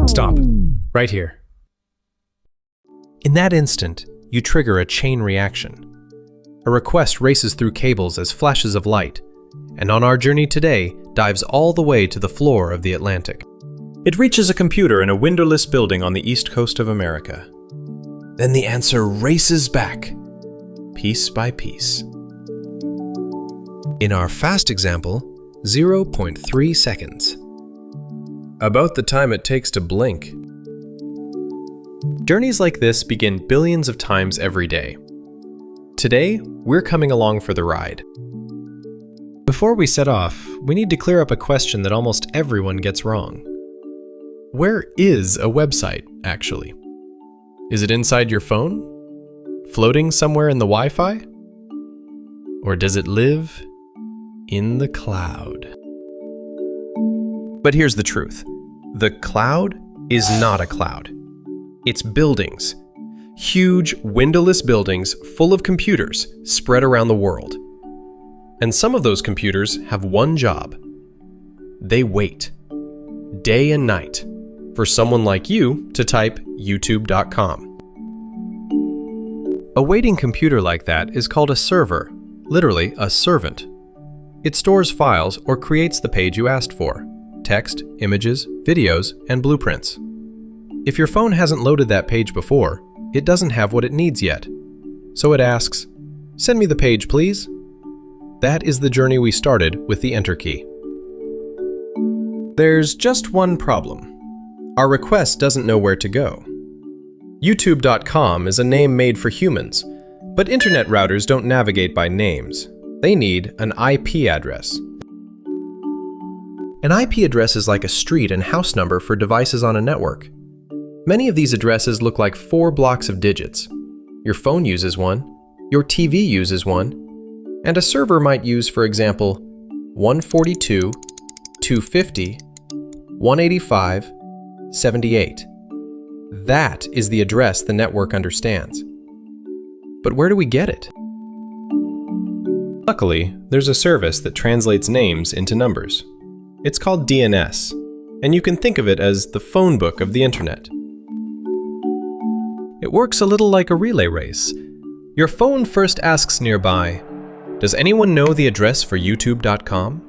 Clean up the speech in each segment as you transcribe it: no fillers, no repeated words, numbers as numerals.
Stop. Right here. In that instant, you trigger a chain reaction. A request races through cables as flashes of light, and on our journey today, dives all the way to the floor of the Atlantic. It reaches a computer in a windowless building on the east coast of America. Then the answer races back, piece by piece. In our fast example, 0.3 seconds. About the time it takes to blink. Journeys like this begin billions of times every day. Today, we're coming along for the ride. Before we set off, we need to clear up a question that almost everyone gets wrong. Where is a website, actually? Is it inside your phone? Floating somewhere in the Wi-Fi? Or does it live in the cloud? But here's the truth. The cloud is not a cloud. It's buildings. Huge, windowless buildings full of computers spread around the world. And some of those computers have one job. They wait, day and night, for someone like you to type youtube.com. A waiting computer like that is called a server, literally a servant. It stores files or creates the page you asked for: text, images, videos, and blueprints. If your phone hasn't loaded that page before, it doesn't have what it needs yet. So it asks, "Send me the page, please." That is the journey we started with the Enter key. There's just one problem. Our request doesn't know where to go. YouTube.com is a name made for humans, but internet routers don't navigate by names. They need an IP address. An IP address is like a street and house number for devices on a network. Many of these addresses look like 4 blocks of digits. Your phone uses one, your TV uses one, and a server might use, for example, 142.250.185.78. That is the address the network understands. But where do we get it? Luckily, there's a service that translates names into numbers. It's called DNS, and you can think of it as the phone book of the internet. It works a little like a relay race. Your phone first asks nearby, "Does anyone know the address for youtube.com?"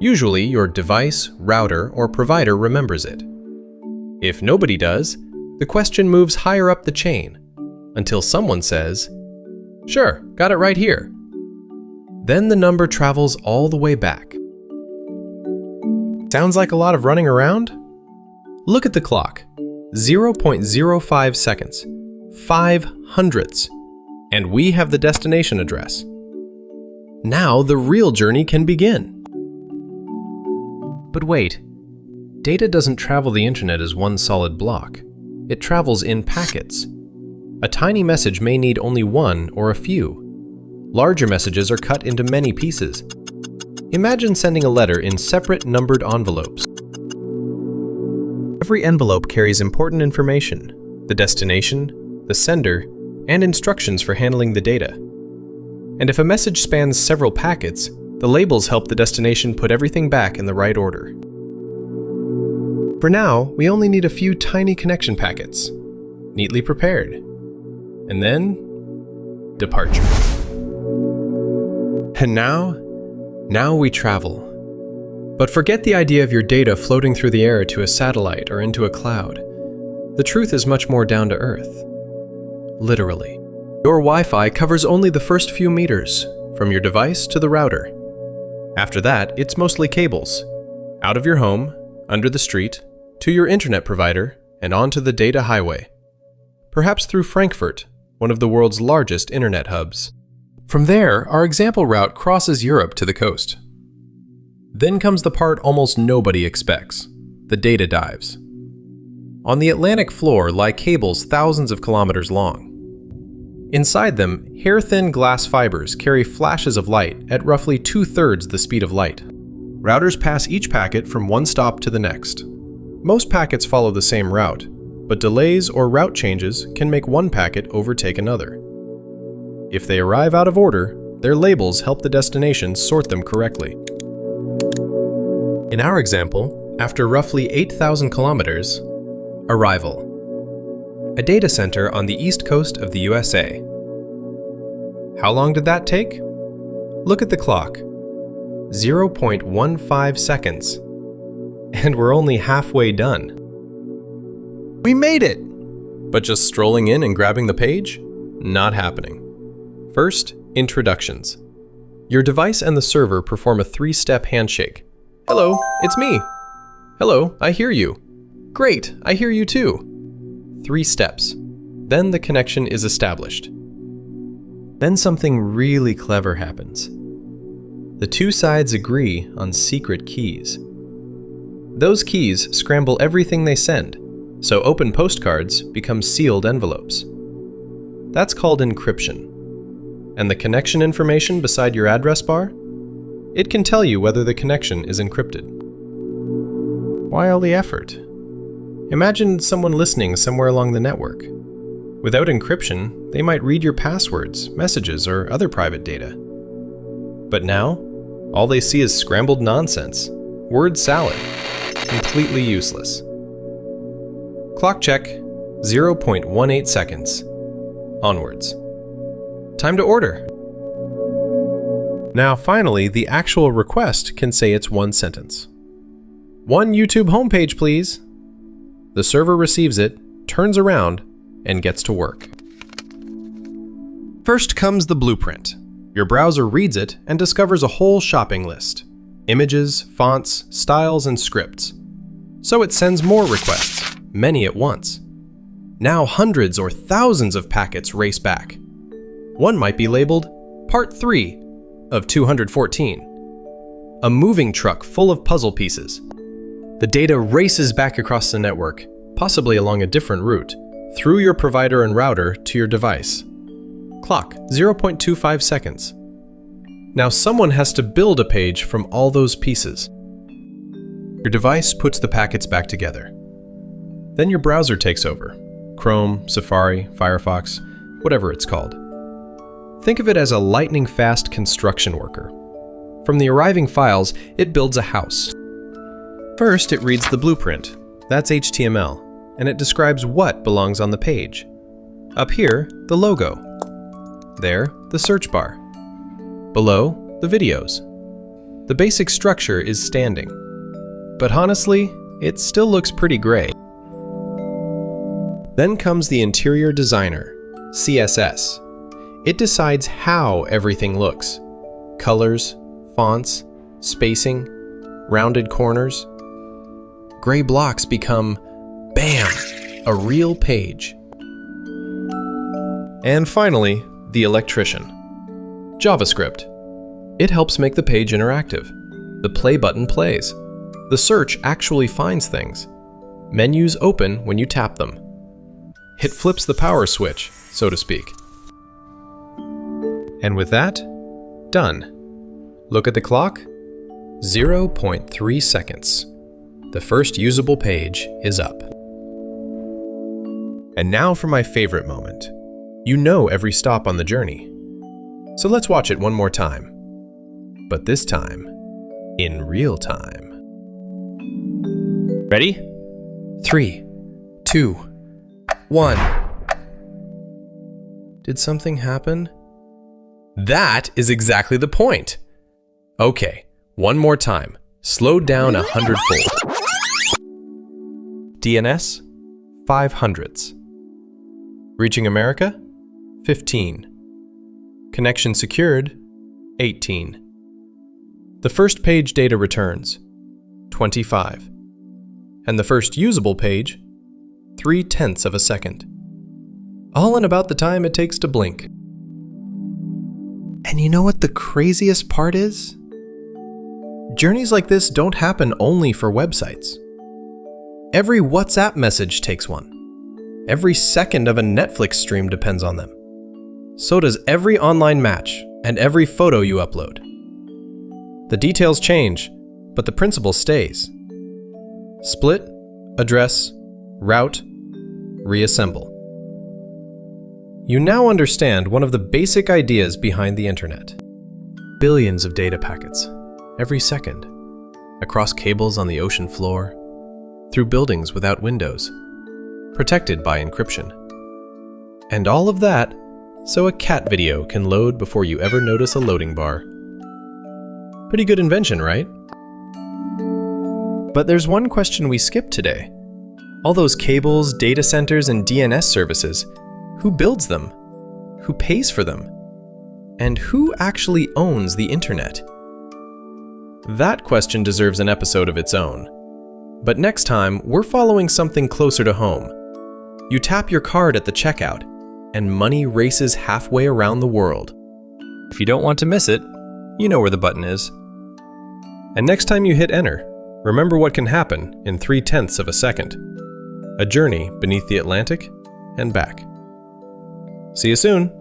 Usually, your device, router, or provider remembers it. If nobody does, the question moves higher up the chain, until someone says, "Sure, got it right here." Then the number travels all the way back. Sounds like a lot of running around? Look at the clock. 0.05 seconds. 5 hundredths. And we have the destination address. Now the real journey can begin. But wait. Data doesn't travel the internet as one solid block. It travels in packets. A tiny message may need only one or a few. Larger messages are cut into many pieces. Imagine sending a letter in separate numbered envelopes. Every envelope carries important information: the destination, the sender, and instructions for handling the data. And if a message spans several packets, the labels help the destination put everything back in the right order. For now, we only need a few tiny connection packets, neatly prepared. And then, departure. And now we travel. But forget the idea of your data floating through the air to a satellite or into a cloud. The truth is much more down to earth. Literally. Your Wi-Fi covers only the first few meters, from your device to the router. After that, it's mostly cables. Out of your home, under the street, to your internet provider, and onto the data highway. Perhaps through Frankfurt, one of the world's largest internet hubs. From there, our example route crosses Europe to the coast. Then comes the part almost nobody expects, the data dives. On the Atlantic floor lie cables thousands of kilometers long. Inside them, hair-thin glass fibers carry flashes of light at roughly 2/3 the speed of light. Routers pass each packet from one stop to the next. Most packets follow the same route, but delays or route changes can make one packet overtake another. If they arrive out of order, Their labels help the destination sort them correctly. In our example, after roughly 8,000 kilometers, arrival. A data center on the east coast of the USA. How long did that take? Look at the clock. 0.15 seconds. And we're only halfway done. We made it! But just strolling in and grabbing the page? Not happening. First, introductions. Your device and the server perform a 3-step handshake. Hello, it's me. Hello, I hear you. Great, I hear you too. 3 steps. Then the connection is established. Then something really clever happens. The 2 sides agree on secret keys. Those keys scramble everything they send, so open postcards become sealed envelopes. That's called encryption. And the connection information beside your address bar? It can tell you whether the connection is encrypted. Why all the effort? Imagine someone listening somewhere along the network. Without encryption, they might read your passwords, messages, or other private data. But now, all they see is scrambled nonsense, word salad, completely useless. Clock check, 0.18 seconds. Onwards. Time to order. Now finally, the actual request can say it's 1 sentence. 1 YouTube homepage, please. The server receives it, turns around, and gets to work. First comes the blueprint. Your browser reads it and discovers a whole shopping list. Images, fonts, styles, and scripts. So it sends more requests, many at once. Now hundreds or thousands of packets race back. One might be labeled Part 3 of 214. A moving truck full of puzzle pieces. The data races back across the network, possibly along a different route, through your provider and router to your device. Clock, 0.25 seconds. Now someone has to build a page from all those pieces. Your device puts the packets back together. Then your browser takes over. Chrome, Safari, Firefox, whatever it's called. Think of it as a lightning-fast construction worker. From the arriving files, it builds a house. First, it reads the blueprint. That's HTML, and it describes what belongs on the page. Up here, the logo. There, the search bar. Below, the videos. The basic structure is standing. But honestly, it still looks pretty gray. Then comes the interior designer, CSS. It decides how everything looks. Colors, fonts, spacing, rounded corners. Gray blocks become, bam, a real page. And finally, the electrician. JavaScript. It helps make the page interactive. The play button plays. The search actually finds things. Menus open when you tap them. It flips the power switch, so to speak. And with that, done. Look at the clock. 0.3 seconds. The first usable page is up. And now for my favorite moment. You know every stop on the journey. So let's watch it one more time. But this time, in real time. Ready? 3, 2, 1. Did something happen? That is exactly the point. Okay, one more time. Slowed down 100-fold. DNS, 500ths. Reaching America, 15. Connection secured, 18. The first page data returns, 25. And the first usable page, 0.3 of a second. All in about the time it takes to blink. And you know what the craziest part is? Journeys like this don't happen only for websites. Every WhatsApp message takes one. Every second of a Netflix stream depends on them. So does every online match and every photo you upload. The details change, but the principle stays. Split, address, route, reassemble. You now understand one of the basic ideas behind the internet. billions of data packets, every second, across cables on the ocean floor, through buildings without windows, protected by encryption. And all of that so a cat video can load before you ever notice a loading bar. Pretty good invention, right? But there's one question we skipped today. All those cables, data centers, and DNS services, who builds them? Who pays for them? And who actually owns the internet? That question deserves an episode of its own. But next time, we're following something closer to home. You tap your card at the checkout, and money races halfway around the world. If you don't want to miss it, you know where the button is. And next time you hit enter, remember what can happen in 0.3 of a second. A journey beneath the Atlantic and back. See you soon!